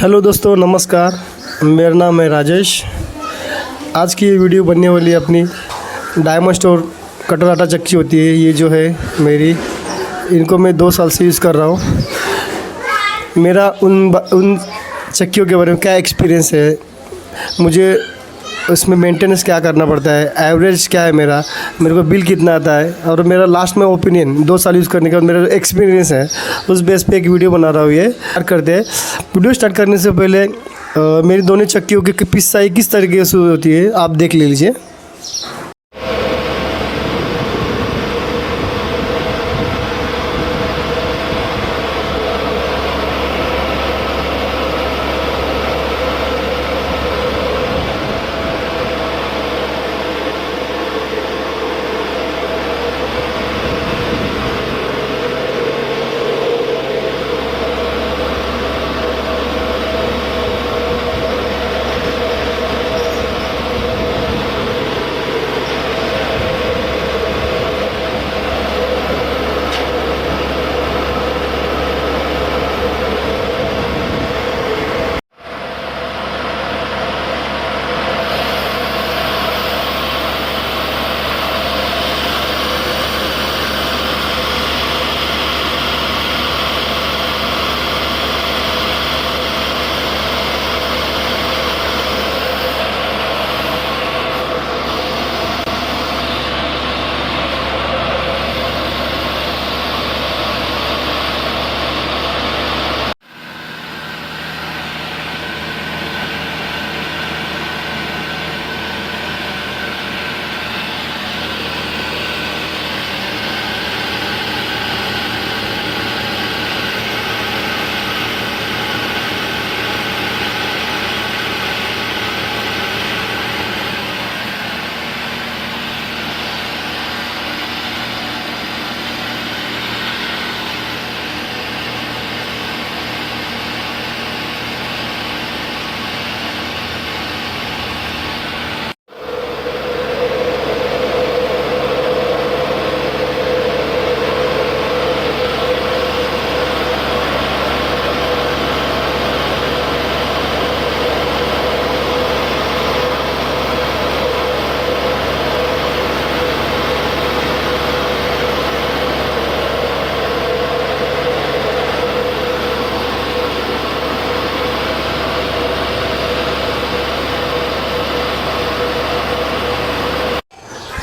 Hello दोस्तों, नमस्कार। मेरा नाम है राजेश। आज की ये वीडियो बनने वाली अपनी डायमंड स्टोर कटर आटा चक्की होती है। ये जो है मेरी, इनको मैं 2 साल से यूज़ कर रहा हूँ। मेरा उन चक्कियों के बारे में क्या एक्सपीरियंस है, मुझे उसमें मेंटेनेंस क्या करना पड़ता है, एवरेज क्या है मेरे को बिल कितना आता है, और मेरा लास्ट में ओपिनियन 2 साल यूज़ करने का मेरा एक्सपीरियंस है, उस बेस पे एक वीडियो बना रहा हूँ। ये स्टार्ट करते हैं। वीडियो स्टार्ट करने से पहले मेरी दोनों चक्कियों की पिसाई किस तरीके से होती है आप देख लीजिए।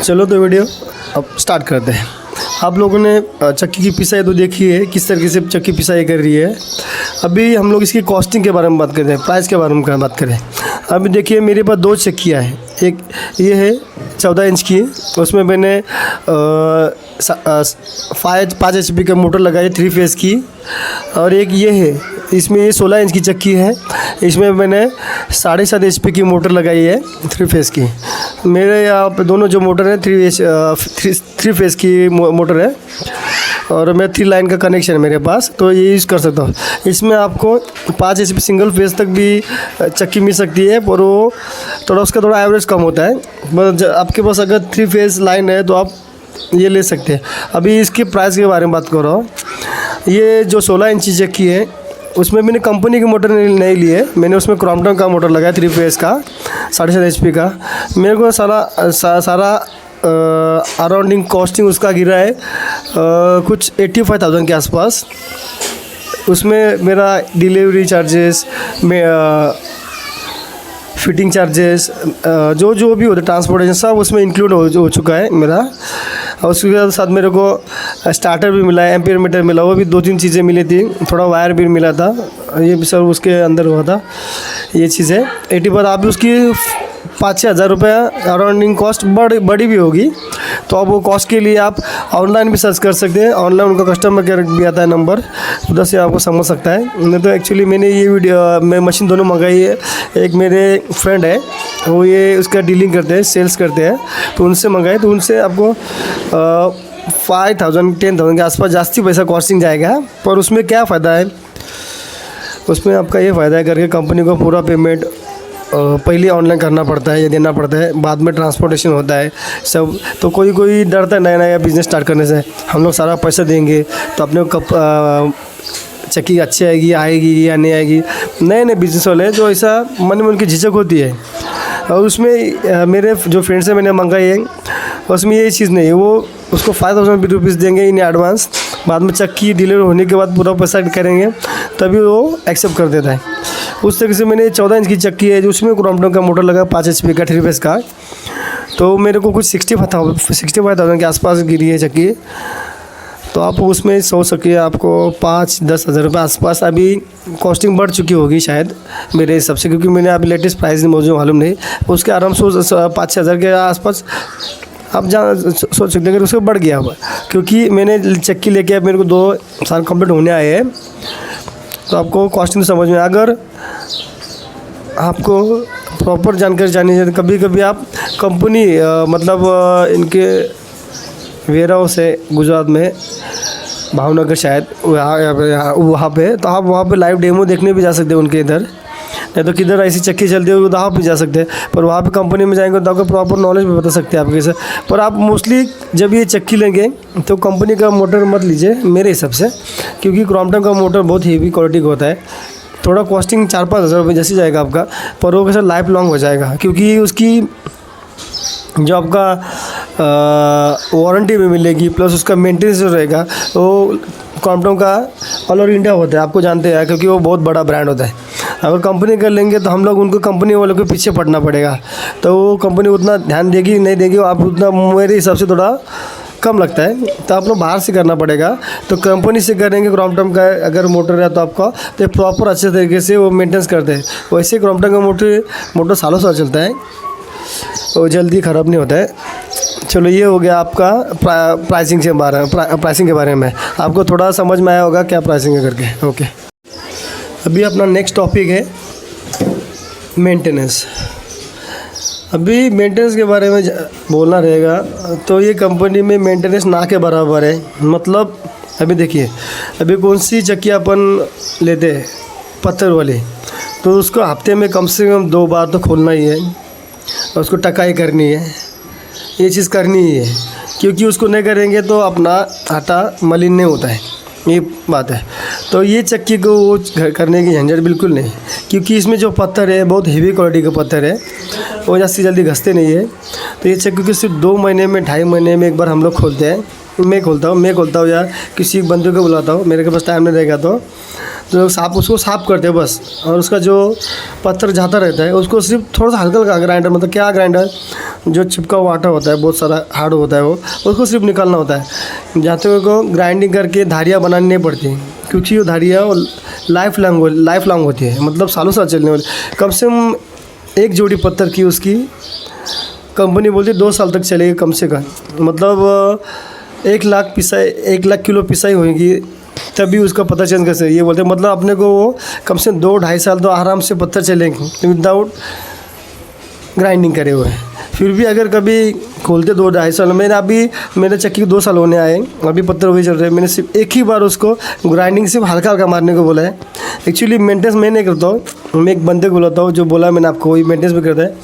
चलो तो वीडियो अब स्टार्ट करते हैं। आप लोगों ने चक्की की पिसाई तो देखी है, किस तरीके से चक्की पिसाई कर रही है। अभी हम लोग इसकी कॉस्टिंग के बारे में बात करते हैं, प्राइस के बारे में बात करें। अभी देखिए मेरे पास 2 चक्कियाँ हैं। एक ये है 14 इंच की, उसमें मैंने 5 HP का मोटर लगाई है 3 फेज़ की। और एक ये है, इसमें ये 16 इंच की चक्की है, इसमें मैंने 7.5 HP की मोटर लगाई है 3 फेज़ की। मेरे यहाँ पे दोनों जो मोटर है 3 फेज़ की मोटर है, और मैं 3 लाइन का कनेक्शन है मेरे पास, तो ये यूज़ कर सकता हूँ। इसमें आपको 5 HP सिंगल फेज़ तक भी चक्की मिल सकती है, पर वो उसका एवरेज कम होता है। बस आपके पास अगर 3 फेज़ लाइन है तो आप ये ले सकते हैं। अभी इसके प्राइस के बारे में बात कर रहा हूँ। ये जो 16 इंची चक्की है, उसमें मैंने कंपनी की मोटर नहीं ली है, मैंने उसमें क्रॉम्पटन का मोटर लगाया 3 फेज़ का 7.5 HP का। मेरे को सारा अराउंडिंग कॉस्टिंग उसका गिरा है कुछ 85,000 के आसपास। उसमें मेरा डिलीवरी चार्जेस में फिटिंग चार्जेस जो भी होते ट्रांसपोर्टेशन सब उसमें इंक्लूड हो चुका है मेरा। और उसके साथ मेरे को स्टार्टर भी मिला है, एम्पियर मीटर मिला, वो भी 2-3 चीज़ें मिली थी, थोड़ा वायर भी मिला था, ये भी सब उसके अंदर हुआ था। ये चीज़ है 80 पर। आप भी उसकी 5-6 हज़ार रुपये अराउंडिंग कॉस्ट बड़ी भी होगी, तो अब वो कॉस्ट के लिए आप ऑनलाइन भी सर्च कर सकते हैं। ऑनलाइन उनका कस्टमर केयर भी आता है नंबर, उधर से आपको समझ सकता है। नहीं तो एक्चुअली मैंने ये मैं मशीन दोनों मंगाई है। एक मेरे फ्रेंड है, वो ये उसका डीलिंग करते हैं, सेल्स करते हैं, तो उनसे मंगाए, तो उनसे आपको 5,000-10,000 के आसपास जास्ती पैसा कॉस्टिंग जाएगा। पर उसमें क्या फ़ायदा है, उसमें आपका ये फ़ायदा है करके कंपनी को पूरा पेमेंट पहले ऑनलाइन करना पड़ता है या देना पड़ता है, बाद में ट्रांसपोर्टेशन होता है सब। तो कोई डरता है नया नया बिज़नेस स्टार्ट करने से, हम लोग सारा पैसा देंगे तो अपने को चक्की अच्छी आएगी या नहीं आएगी। नए नए बिजनेस वाले जो ऐसा मन में उनकी झिझक होती है, और उसमें मेरे जो फ्रेंड से मैंने मंगाई है उसमें ये चीज़ नहीं है, वो उसको 5000 रुपीज़ देंगे इन एडवांस, बाद में चक्की डिलीवर होने के बाद पूरा पैसा करेंगे तभी वो एक्सेप्ट कर देता है। उस तरीके से मैंने 14 इंच की चक्की है जो उसमें क्रॉम्पटन का मोटर लगा 5 HP का 3 फेस का, तो मेरे को कुछ 65,000 के आसपास गिरी है चक्की। तो आप उसमें सोच सकिए आपको 5-10 हज़ार रुपये आसपास अभी कॉस्टिंग बढ़ चुकी होगी शायद मेरे हिसाब से, क्योंकि मैंने अभी लेटेस्ट प्राइस मुझे मालूम नहीं, उसके आराम से 5-6 हज़ार के आसपास आप सोच सकते हैं कि उससे बढ़ गया हुआ, क्योंकि मैंने चक्की लेके अब मेरे को 2 साल कंप्लीट होने आए हैं। तो आपको कॉस्टिंग समझ में, अगर आपको प्रॉपर जानकारी जाननी चाहिए तो कभी कभी आप कंपनी मतलब इनके वेयर हाउस है गुजरात में, भावनगर शायद, वहाँ पे, तो आप वहाँ पे लाइव डेमो देखने भी जा सकते हैं उनके इधर, नहीं तो किधर ऐसी चक्की चलती है तो आप भी जा सकते हैं। पर वहाँ पे कंपनी में जाएंगे तो आपको प्रॉपर नॉलेज भी बता सकते हैं आपके से। पर आप मोस्टली जब ये चक्की लेंगे तो कंपनी का मोटर मत लीजिए मेरे हिसाब से, क्योंकि क्रॉम्पटन का मोटर बहुत हेवी क्वालिटी का होता है। थोड़ा कॉस्टिंग 4-5 हज़ार रुपये जैसे जाएगा आपका, पर वो कैसा लाइफ लॉन्ग हो जाएगा, क्योंकि उसकी जो आपका वारंटी भी मिलेगी, प्लस उसका मेंटेनेंस जो रहेगा वो क्रॉम्पटन का ऑल ओवर इंडिया होता है, आपको जानते हैं, क्योंकि वो बहुत बड़ा ब्रांड होता है। अगर कंपनी कर लेंगे तो हम लोग उनको कंपनी वालों के पीछे पड़ना पड़ेगा, तो वो कंपनी उतना ध्यान देगी नहीं देगी, आप उतना मेरे हिसाब से थोड़ा कम लगता है, तो आप लोग बाहर से करना पड़ेगा। तो कंपनी से करेंगे क्रॉम्पटन का अगर मोटर है तो आपका तो प्रॉपर अच्छे तरीके से वो मेंटेनेंस करते हैं। वैसे क्रॉम्पटन का मोटर सालों साल चलता है, वो जल्दी ख़राब नहीं होता है। चलो ये हो गया आपका प्राइसिंग के बारे में, आपको थोड़ा समझ में आया होगा क्या प्राइसिंग है करके। ओके, अभी अपना नेक्स्ट टॉपिक है मेंटेनेंस। अभी मेंटेनेंस के बारे में बोलना रहेगा तो ये कंपनी में मेंटेनेंस ना के बराबर है। मतलब अभी देखिए, अभी कौन सी चक्की अपन लेते हैं पत्थर वाली, तो उसको हफ्ते में कम से कम 2 बार तो खोलना ही है, और उसको टकाई करनी है, ये चीज़ करनी ही है, क्योंकि उसको नहीं करेंगे तो अपना आटा मलिन नहीं होता है, ये बात है। तो ये चक्की को वो करने की झंझट बिल्कुल नहीं, क्योंकि इसमें जो पत्थर है बहुत हेवी क्वालिटी का पत्थर है, वो जैसे जल्दी घसते नहीं है। तो ये चक्की को सिर्फ 2 महीने में 2.5 महीने में एक बार हम लोग खोलते हैं। मैं खोलता हूँ या किसी बंदे को बुलाता हूँ, मेरे के पास टाइम नहीं रहेगा तो उसको साफ़ करते हैं बस, और उसका जो पत्थर जाता रहता है उसको सिर्फ थोड़ा सा हल्का ग्राइंडर, मतलब क्या ग्राइंडर, जो चिपका हुआ आटा होता है बहुत सारा हार्ड होता है वो, उसको सिर्फ निकालना होता है। जाते हुए को ग्राइंडिंग करके धारियाँ बनानी नहीं पड़ती, क्योंकि वो धारियाँ लाइफ लॉन्ग होती है, मतलब सालों साल चलने वाली। कम से कम एक जोड़ी पत्थर की उसकी कंपनी बोलती 2 साल तक चलेगी कम से कम, मतलब 1 लाख किलो पिसाई होगी तभी उसका पता चेंज कर सकते। ये बोलते हैं मतलब अपने को वो कम से कम 2-2.5 साल तो आराम से पत्थर चलेंगे विदाउट ग्राइंडिंग करे हुए। फिर भी अगर कभी खोलते 2-2.5 साल, मेरे चक्की 2 साल होने आए, अभी पत्थर वही चल रहे हैं। मैंने सिर्फ एक ही बार उसको ग्राइंडिंग सिर्फ हल्का मारने को बोला है। एक्चुअली मेंटेनेंस मैं नहीं करता हूँ, मैं एक बंदे को बुलाता हूँ जो बोला मैंने आपको, वही मेंटेनेंस भी करता है।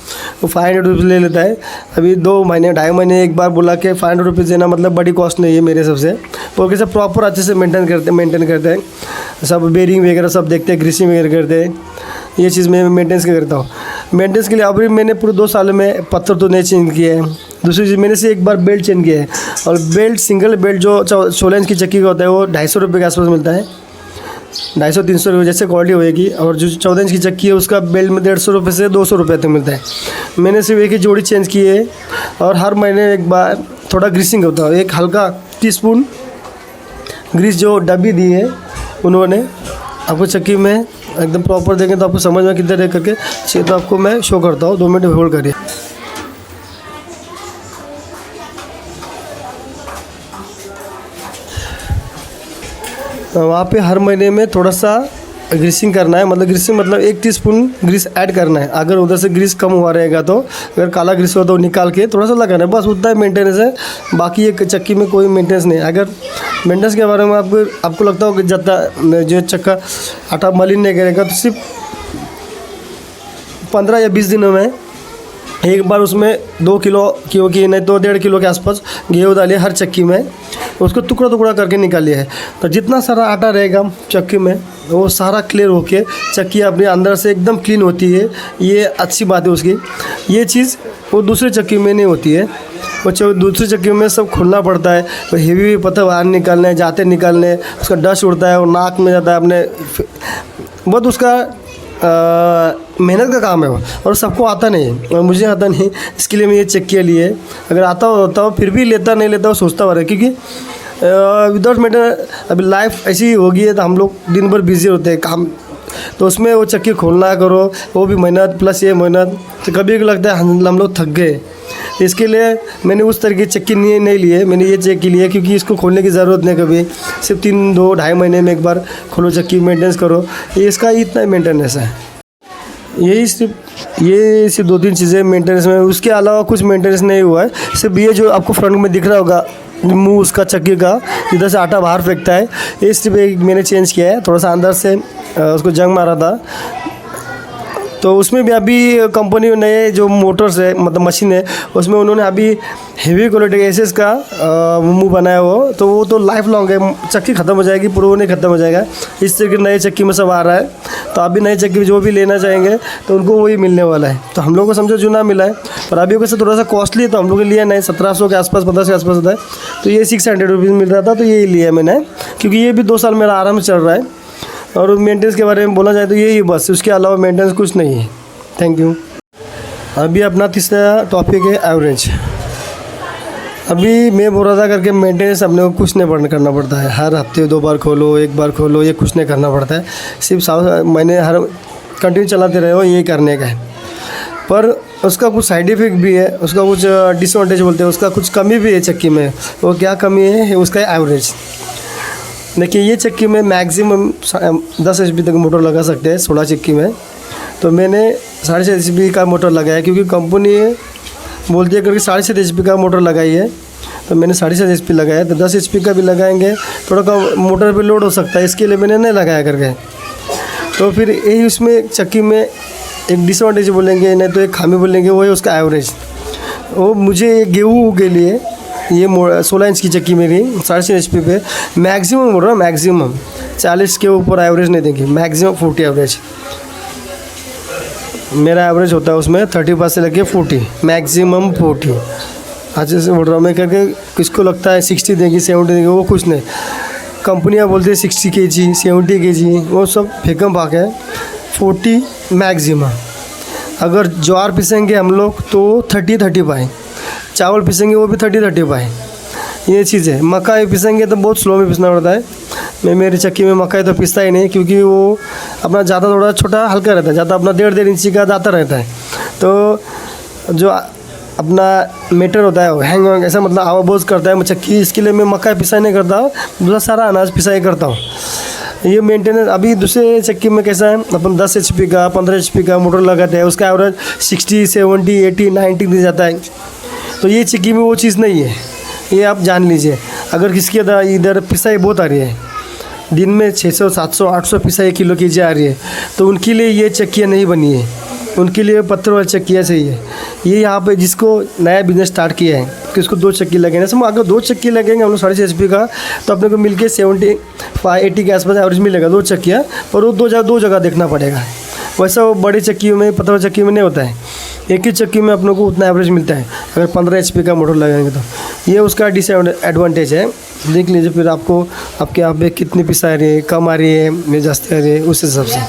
वो 500 रुपीज़ ले लेता है। अभी 2 महीने 2.5 महीने एक बार बुला के 500 रुपीज़ देना मतलब बड़ी कॉस्ट नहीं है मेरे सबसे। वो कैसे प्रॉपर अच्छे से मेंटेन करते हैं, सब बेरिंग वगैरह सब देखते हैं, ग्रीसिंग वगैरह करते हैं। ये चीज़ मैं मेंटेनेंस का करता हूँ। मेंटेनेंस के लिए अभी मैंने पूरे 2 साल में पत्थर तो नहीं चेंज किए हैं। दूसरी चीज़ मैंने से एक बार बेल्ट चेंज किया है, और बेल्ट सिंगल बेल्ट जो 16 इंच की चक्की का होता है वो 250 रुपये के आसपास मिलता है, 250-300 रुपये जैसे क्वालिटी होएगी। और जो 14 इंच की चक्की है उसका बेल्ट में 150 रुपये से 200 रुपये तक मिलता है। मैंने सिर्फ एक ही जोड़ी चेंज की है, और हर महीने एक बार थोड़ा ग्रीसिंग होता है। एक हल्का टीस्पून ग्रीस जो डब्बी दी है उन्होंने आपको चक्की में एकदम प्रॉपर देंगे तो आपको समझ में किधर है करके चाहिए, तो आपको मैं शो करता हूँ। 2 मिनट होल्ड करिए। वहाँ पे हर महीने में थोड़ा सा ग्रीसिंग करना है, मतलब 1 टीस्पून ग्रीस ऐड करना है। अगर उधर से ग्रीस कम हुआ रहेगा तो, अगर काला ग्रीस हो तो निकाल के थोड़ा सा लगाना है, बस उतना ही मेंटेनेंस है। बाकी एक चक्की में कोई मेंटेनेंस नहीं है। अगर मेंटेनेंस के बारे में आपको लगता हो कि जो चक्का आटा मलिन नहीं करेगा तो सिर्फ 15 या 20 दिनों में एक बार उसमें 2 किलो, क्योंकि नहीं तो 1.5 किलो के आसपास गेहूँ डालिए हर चक्की में। उसको टुकड़ा टुकड़ा करके निकालिए है। तो जितना सारा आटा रहेगा चक्की में वो सारा क्लियर होके चक्की अपने अंदर से एकदम क्लीन होती है। ये अच्छी बात है उसकी। ये चीज़ वो दूसरे चक्की में नहीं होती है। वो दूसरी चक्की में सब खोलना पड़ता है, तो हेवी पत्थर बाहर निकालने जाते निकालने, उसका डस्ट उड़ता है और नाक में जाता है अपने, बहुत उसका मेहनत का काम है वो, और सबको आता नहीं और मुझे आता नहीं। इसके लिए मैं ये चक्की लिए, अगर आता होता हो फिर भी लेता नहीं लेता वो सोचता हुआ है, क्योंकि विदाउट मैटर अभी लाइफ ऐसी हो गई है, तो हम लोग दिन भर बिजी होते हैं काम, तो उसमें वो चक्की खोलना करो, वो भी मेहनत प्लस ये मेहनत, तो कभी लगता है हम लोग थक गए। इसके लिए मैंने उस तरह की चक्की नहीं लिए, मैंने ये चक्की ली है, क्योंकि इसको खोलने की ज़रूरत नहीं कभी, सिर्फ 3-2-2.5 महीने में एक बार खोलो चक्की, मेंटेनेंस करो, ये इसका इतना मेंटेनेंस है। ये सिर्फ 2-3 चीज़ें मेंटेनेंस में, उसके अलावा कुछ मेंटेनेंस नहीं हुआ है। सिर्फ ये जो आपको फ्रंट में दिख रहा होगा मुंह उसका चक्की का, जिधर से आटा बाहर फेंकता है, ये सिर्फ एक मैंने चेंज किया है, थोड़ा सा अंदर से उसको जंग मारा था। तो उसमें भी अभी कंपनी नए जो मोटर्स है मतलब मशीन है, उसमें उन्होंने अभी हेवी क्वालिटी एसएस का मुंह बनाया हो, तो वो तो लाइफ लॉन्ग है, चक्की ख़त्म हो जाएगी, पूरा नहीं ख़त्म हो जाएगा। इस तरह के नए चक्की में सब आ रहा है, तो अभी नई चक्की जो भी लेना चाहेंगे तो उनको वही मिलने वाला है। तो हम लोग को समझो चुना मिला है, पर अभी वैसे थोड़ा सा कॉस्टली है, तो हम लोग के लिए नहीं 1700 के आसपास 1500 के आसपास होता है, तो ये 600 रुपीज़ मिल रहा था, तो ये लिया मैंने, क्योंकि ये भी 2 साल मेरा आराम से चल रहा है। और मेंटेनेंस के बारे में बोला जाए तो यही बस, उसके अलावा मेंटेनेंस कुछ नहीं है। Thank you. अभी अपना तीसरा टॉपिक है एवरेज। अभी मैं बोल रहा था करके मेंटेनेंस अपने को कुछ नहीं करना पड़ता है, हर हफ्ते 2 बार खोलो 1 बार खोलो, ये कुछ नहीं करना पड़ता है, सिर्फ महीने हर कंटिन्यू चलाते रहे हो, ये करने का है। पर उसका कुछ साइड इफेक्ट भी है, उसका कुछ डिसएडवांटेज बोलते हैं, उसका कुछ कमी भी है चक्की में। वो क्या कमी है उसका एवरेज। देखिए ये चक्की में मैक्सिमम 10 HP तक मोटर लगा सकते हैं 16 चक्की में, तो मैंने 7.5 HP का मोटर लगाया, क्योंकि कंपनी बोलती है करके 7.5 HP का मोटर लगाई है, तो मैंने 7.5 HP लगाया। तो 10 HP का भी लगाएंगे, थोड़ा कम मोटर पे लोड हो सकता है, इसके लिए मैंने नहीं लगाया करके। तो फिर यही उसमें चक्की में एक डिसएडवांटेज बोलेंगे, नहीं तो एक खामी बोलेंगे, वो है उसका एवरेज। वो मुझे गेहूँ के लिए ये 16 इंच की चक्की मेरी 7.5 HP पे मैक्सिमम बोल रहा हूँ, मैक्सिमम 40 के ऊपर एवरेज नहीं देंगे, मैक्सिमम 40 एवरेज मेरा एवरेज होता है उसमें, 35 से लेके 40, मैक्सिमम 40। अच्छे से बोल रहा हूँ मैं, करके किसको लगता है 60 देगी 70 देगी, वो कुछ नहीं। कंपनियाँ बोलती है 60 kg 70 kg, वो सब फेंकम भाग है। 40 मैक्सिमम। अगर ज्वार पिसेंगे हम लोग तो 30-35, चावल पिसेंगे वो भी 30-35, ये चीज़ है। मकाई पिसेंगे तो बहुत स्लो में पिसना पड़ता है। मैं मेरी चक्की में मकाई तो पिसता ही नहीं, क्योंकि वो अपना ज़्यादा थोड़ा छोटा हल्का रहता है, ज़्यादा अपना 1.5 इंची का ज़्यादा रहता है, तो जो अपना मीटर होता है हैंग वैंग ऐसा मतलब आवाज़ करता है चक्की, इसके लिए मैं मकाई पिसाई नहीं करता, दूसरा सारा अनाज पिसाई करता हूँ। ये मेंटेनेंस। अभी दूसरे चक्की में कैसा है, अपन 10 HP का 15 HP का मोटर लगाते हैं, उसका एवरेज 60, 70, 80, 90 दे जाता है। तो ये चक्की में वो चीज़ नहीं है, ये आप जान लीजिए। अगर किसकी इधर पिसाई बहुत आ रही है, दिन में 600, 700, 800 पिसाई किलो की आ रही है, तो उनके लिए ये चक्कियाँ नहीं बनी है, उनके लिए पत्थर वाली चक्कियाँ चाहिए। ये यहाँ पे जिसको नया बिज़नेस स्टार्ट किया है कि उसको 2 चक्की लगेंगे, सब अगर 2 चक्की लगेंगे हम लोग 7.5 HP का, तो अपने को मिलके 75-80 के आसपास एवरेज मिलेगा 2 चक्कियाँ, पर वो 2 जगह देखना पड़ेगा। वैसा वो बड़ी चक्कियों में पत्थर चक्की में नहीं होता है, एक ही चक्की में अपने को उतना एवरेज मिलता है अगर 15 HP का मोटर लगाएंगे तो। ये उसका डिसएडवांटेज है। देख लीजिए फिर आपको आपके यहाँ पे कितनी पिसा आ रही है, कम आ रही है, में जास्ती आ रही है, उस हिसाब से।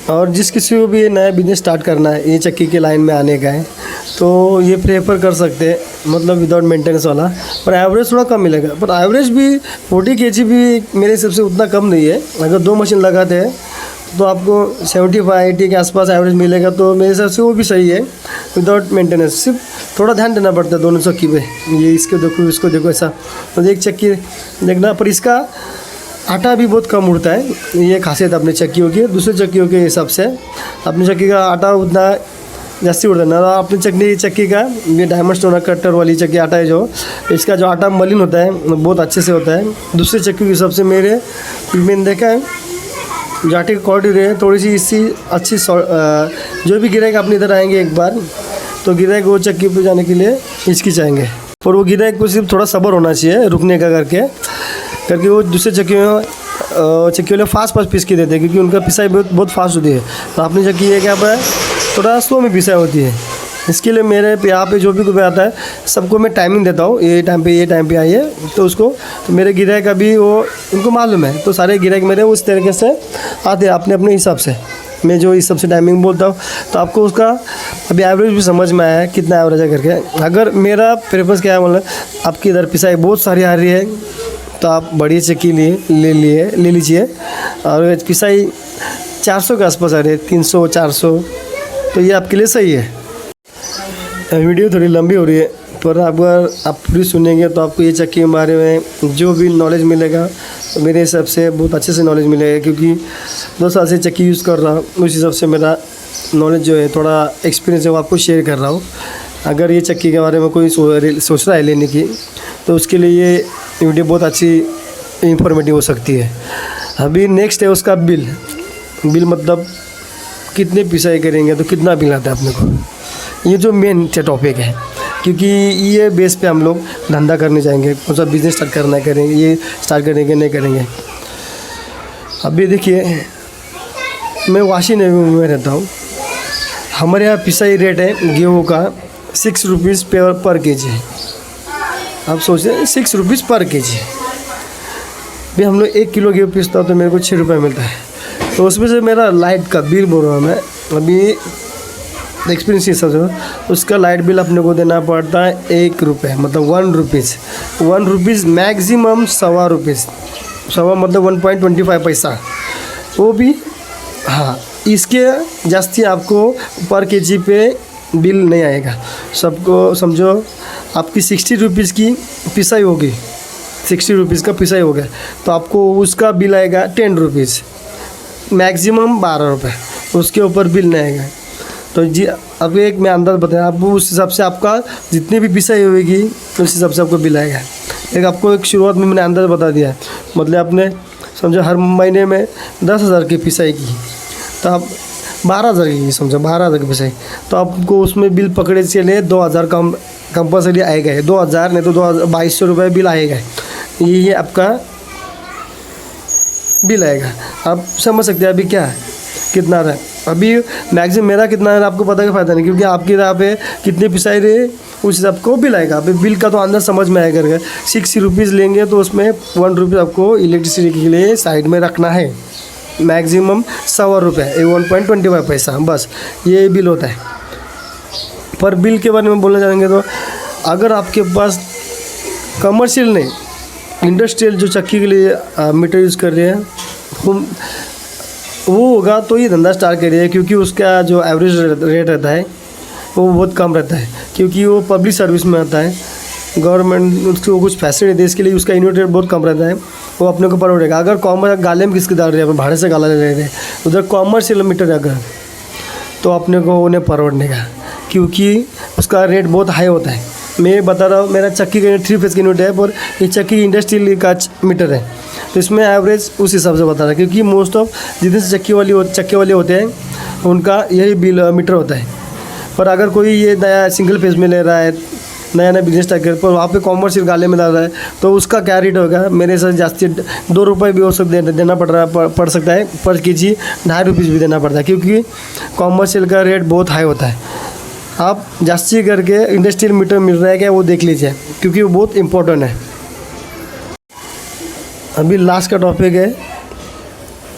और जिस किसी को भी नया बिज़नेस स्टार्ट करना है, ये चक्की के लाइन में आने का है, तो ये प्रेफर कर सकते हैं, मतलब विदाउट मेंटेनेंस वाला। पर एवरेज थोड़ा कम मिलेगा, पर एवरेज भी 40 kg भी मेरे हिसाब से उतना कम नहीं है। अगर 2 मशीन लगाते हैं तो आपको 75-80 के आसपास एवरेज मिलेगा, तो मेरे हिसाब से वो भी सही है विदाउट मेंटेनेंस। सिर्फ थोड़ा ध्यान देना पड़ता है दोनों चक्की पे, ये इसको देखो इसको देखो ऐसा, तो एक चक्की देखना। पर इसका आटा भी बहुत कम उड़ता है, ये खासियत अपनी चक्कियों की। दूसरे चक्कियों के हिसाब से अपनी चक्की का आटा उतना जास्ती उड़ता है ना। अपनी चक्की का ये डायमंड स्टोन कटर वाली चक्की आटा है जो, इसका जो आटा मलिन होता है बहुत अच्छे से होता है। दूसरे चक्की के हिसाब से मैंने देखा है जाटी की क्वालिटी रहे थोड़ी सी इससे अच्छी। जो भी गिराएगा अपनी इधर आएंगे एक बार, तो गिराएगा वो चक्की पे जाने के लिए हिचकिचाएंगे। पर वो गिराई को सिर्फ थोड़ा सब्र होना चाहिए रुकने का करके वो दूसरे चक्की में चक्की वाले फास्ट पीस के देते हैं, क्योंकि उनका पिसाई बहुत फास्ट होती है। तो अपनी चक्की ये क्या है, थोड़ा स्लो में पिसाई होती है। इसके लिए मेरे यहाँ पे जो भी कोई आता है सबको मैं टाइमिंग देता हूँ, ये टाइम पे आइए, तो उसको तो मेरे गिराई का भी वो उनको मालूम है। तो सारे गिराई मेरे उस तरीके से आते हैं अपने हिसाब से। मैं जो इस सबसे टाइमिंग बोलता हूँ, तो आपको उसका अभी एवरेज भी समझ में आया है कितना एवरेज है करके। अगर मेरा प्रेफरेंस क्या है, मतलब आपकी इधर पिसाई बहुत सारी आ रही है तो आप बड़ी चक्की ले लीजिए। और पिसाई 400 के आसपास आ रही है, 300-400, तो ये आपके लिए सही है। वीडियो थोड़ी लंबी हो रही है, पर अगर आप पूरी सुनेंगे तो आपको ये चक्की के बारे में जो भी नॉलेज मिलेगा मेरे हिसाब से बहुत अच्छे से नॉलेज मिलेगा, क्योंकि 2 साल से चक्की यूज़ कर रहा हूँ। उस हिसाब से मेरा नॉलेज जो है, थोड़ा एक्सपीरियंस है, वो आपको शेयर कर रहा हूँ। अगर ये चक्की के बारे में कोई सोच रहा है लेने की, तो उसके लिए ये वीडियो बहुत अच्छी इंफॉर्मेटिव हो सकती है। अभी नेक्स्ट है उसका बिल मतलब कितने पिसाई करेंगे तो कितना बिल आता है अपने को। ये जो मेन टॉपिक है, क्योंकि ये बेस पे हम लोग धंधा करने जाएंगे, कौन सा बिज़नेस स्टार्ट करना करेंगे, ये स्टार्ट करेंगे नहीं करेंगे। अभी देखिए, मैं वाशी नगर में रहता हूँ। हमारे यहाँ पिसाई रेट है गेहूँ का 6 रुपीज़ पर केजी है। आप सोचें 6 रुपीज़ पर केजी। भी हम लोग 1 किलो गेहूँ पीसता हूँ तो मेरे को 6 रुपये मिलता है। तो उसमें से मेरा लाइट का बिल बोल रहा हूँ मैं, अभी एक्सपीरियंस ये सब, उसका लाइट बिल अपने को देना पड़ता है 1 रुपये, मतलब 1 रुपीज़ मैक्सिमम 1.25 रुपये, 1.25 मतलब 1.25 पैसा, वो भी। हाँ, इसके जास्ती आपको पर केजी पे बिल नहीं आएगा। सबको समझो आपकी 60 रुपीज़ की पिसाई होगी, 60 रुपीज़ का पिसाई हो गया, तो आपको उसका बिल आएगा 10 रुपीज़, मैक्सिमम 12 रुपये, उसके ऊपर बिल नहीं आएगा। तो जी अब एक मैं अंदाज़ बताया आपको, उस हिसाब से आपका जितनी भी पिसाई होगी उस हिसाब से आपको बिल आएगा। आपको एक शुरुआत में मैंने अंदाज़ बता दिया है, मतलब आपने समझो हर महीने में 10,000 की पिसाई की, तो आप 12,000 की समझो 12,000 की पिसाई, तो आपको उसमें बिल पकड़े चले 2,000 कंपल्सरी आएगा है, 2,000 नहीं तो 2,200 रुपये बिल आएगा। यही आपका बिल आएगा। आप समझ सकते हैं अभी क्या है, कितना रहा है। अभी मैक्सिमम मेरा कितना है आपको पता का फ़ायदा नहीं, क्योंकि आपकी यहाँ पे कितने पिसाई रहे उस हिसाब को बिल आएगा। अभी बिल का तो अंदर समझ में आएगा करके 60 रुपीज़ लेंगे तो उसमें 1 रुपये आपको इलेक्ट्रिसिटी के लिए साइड में रखना है, मैक्सिमम 1.25 रुपये, 1.25 पैसा, बस ये बिल होता है। पर बिल के बारे में बोलना चाहेंगे तो अगर आपके पास कमर्शियल नहीं, इंडस्ट्रियल जो चक्की के लिए मीटर यूज़ कर रहे हैं वो होगा तो ये धंधा स्टार्ट करिए, क्योंकि उसका जो एवरेज रेट रहता है वो बहुत कम रहता है, क्योंकि वो पब्लिक सर्विस में आता है। गवर्नमेंट उसको कुछ फैसिलिटी दे, इसके लिए उसका यूनिट रेट बहुत कम रहता है, वो अपने को पड़ेगा। अगर कॉमर्स गाले में किसके डाल रहे हैं, भाड़े से गाला ले रहे हैं, उधर कॉमर्शियल मीटर अगर, तो अपने को उन्हें परवड़ने का, क्योंकि उसका रेट बहुत हाई होता है। मैं बता रहा हूँ, मेरा चक्की का 3 फेज़ की यूनिट है, पर ये चक्की इंडस्ट्रियल का मीटर है, तो इसमें एवरेज उस हिसाब से बता रहा है, क्योंकि मोस्ट ऑफ जितने से चक्की वाले होते हैं उनका यही बिल मीटर होता है। पर अगर कोई ये नया सिंगल फेज़ में ले रहा है, नया बिजनेस स्टार्ट कर, पर वहाँ पे कॉमर्शियल गाले में डाल रहा है, तो उसका क्या रेट होगा, मेरे साथ जास्ती 2 रुपये भी हो सकते देना पड़ सकता है पर केजी, 2.5 रुपये भी देना पड़ता है, क्योंकि कॉमर्शियल का रेट बहुत हाई होता है। आप जास्ती करके इंडस्ट्रियल मीटर मिल रहा है क्या वो देख लीजिए, क्योंकि वो बहुत इम्पोर्टेंट है। अभी लास्ट का टॉपिक है,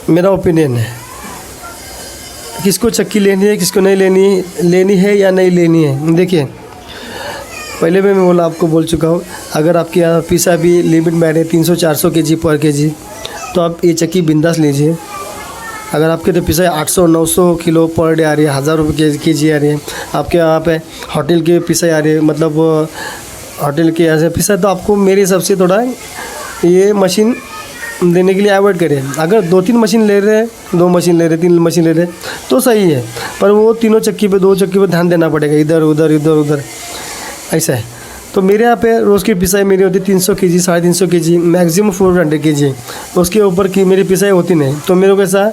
मेरा ओपिनियन है, किसको चक्की लेनी है किसको नहीं लेनी है या नहीं लेनी है। देखिए, पहले भी मैं आपको बोल चुका हूँ, अगर आपके यहाँ पिसा भी लिमिट में आ रहे 300-400 केजी पर केजी, तो आप ये चक्की बिंदास लीजिए। अगर आपके तो पिसाई 800-900 किलो पर डे आ रही है, 1,000 रुपये केजी आ रही है, आपके यहाँ पे होटल के पिसाई आ रही है, मतलब होटल के यहाँ से पिसाई, तो आपको मेरे हिसाब से थोड़ा ये मशीन देने के लिए अवॉइड करें। अगर 2-3 मशीन ले रहे हैं, 2 मशीन ले रहे, 3 मशीन ले रहे तो सही है, पर वो तीनों चक्की पे 2 चक्की पे ध्यान देना पड़ेगा, इधर उधर ऐसा है। तो मेरे यहाँ पे रोज़ की पिसाई मेरी होती 300 केजी, 350 केजी, मैक्सिमम 400 केजी, उसके ऊपर की मेरी पिसाई होती नहीं। तो मेरे को ऐसा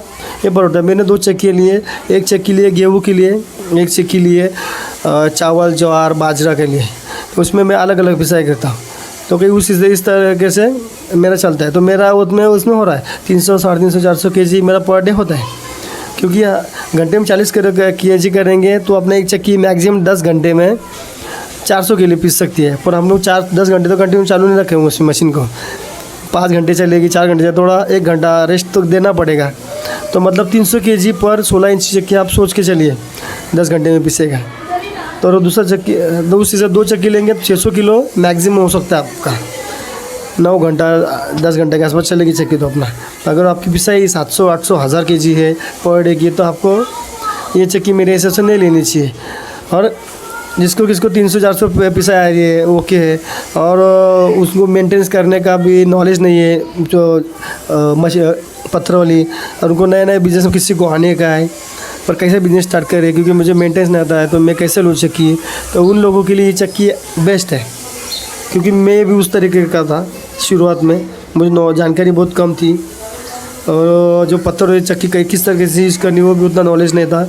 ये पर होता है, मैंने 2 चक्की लिए, एक चक्की लिए गेहूँ के लिए, एक चक्की लिए चावल ज्वार बाजरा के लिए। उसमें मैं अलग अलग पिसाई करता हूँ। तो कहीं इस तरीके से मेरा चलता है। तो मेरा उसमें हो रहा है 300, 350, 400 kg मेरा पर डे होता है। क्योंकि घंटे में 40 kg करेंगे तो अपने एक चक्की मैक्सिमम 10 घंटे में 400 kg पीस सकती है। पर हम लोग 10 घंटे तो कंटिन्यू चालू नहीं रखेंगे उस मशीन को। 5 घंटे चलेगी, 4 घंटे चलेगी, थोड़ा 1 घंटा रेस्ट तो देना पड़ेगा। तो मतलब 300 kg पर 16 इंच चक्की आप सोच के चलिए 10 घंटे में पीसेगा। तो दूसरा चक्की उसी से 2 चक्की लेंगे तो 600 किलो मैक्सिमम हो सकता है आपका। 9 घंटा 10 घंटे के आसपास चलेगी चक्की तो अपना। अगर आपकी पिसाई 700, 800, 1000 kg है पर डे की, तो आपको ये चक्की मेरे हिसाब से नहीं लेनी चाहिए। और जिसको 300, 400 पिसाई आ रही है ओके है, और उसको मेंटेनेंस करने का भी नॉलेज नहीं है जो पत्थर वाली, और उनको नए बिजनेस में किसी को आने का है पर कैसे बिजनेस स्टार्ट करें, क्योंकि मुझे मेंटेनेंस नहीं आता है तो मैं कैसे लूँ चक्की। तो उन लोगों के लिए ये चक्की बेस्ट है। क्योंकि मैं भी उस तरीके का था शुरुआत में, मुझे जानकारी बहुत कम थी, और जो पत्थर वाली चक्की किस तरीके से यूज़ करनी वो भी उतना नॉलेज नहीं था।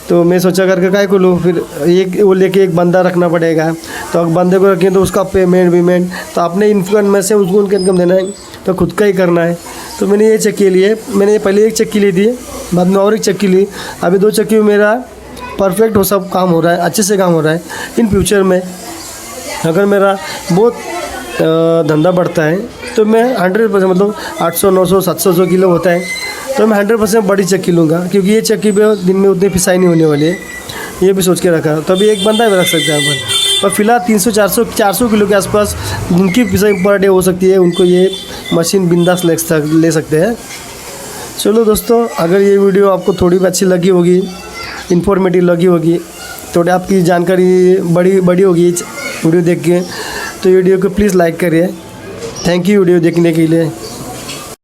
तो मैं सोचा करके काय को लूँ, फिर एक वो लेके एक बंदा रखना पड़ेगा। तो अगर बंदे को रखें तो उसका पेमेंट तो अपने इनकम में से उसको उनका इनकम देना है, तो खुद का ही करना है। तो मैंने ये चक्की ली है। मैंने पहले एक चक्की ली थी, बाद में और एक चक्की ली। अभी 2 चक्की में मेरा परफेक्ट हो सब काम हो रहा है, अच्छे से काम हो रहा है। इन फ्यूचर में अगर मेरा बहुत धंधा बढ़ता है तो मैं 100% मतलब 800, 900, 700 किलो होता है तो मैं 100% बड़ी चक्की लूँगा। क्योंकि ये चक्की पे दिन में उतनी पिसाई नहीं होने वाली है, ये भी सोच के रखा। तभी एक बंदा भी रख सकते हैं अपन। पर फिलहाल 300, 400 किलो के आसपास उनकी पिसाई पर डे हो सकती है। उनको ये मशीन बिंदास ले सकते हैं। चलो दोस्तों, अगर ये वीडियो आपको थोड़ी भी अच्छी लगी होगी, इन्फॉर्मेटिव लगी होगी, थोड़ी आपकी जानकारी बड़ी होगी वीडियो देख के, तो वीडियो को प्लीज़ लाइक करिए। थैंक यू वीडियो देखने के लिए।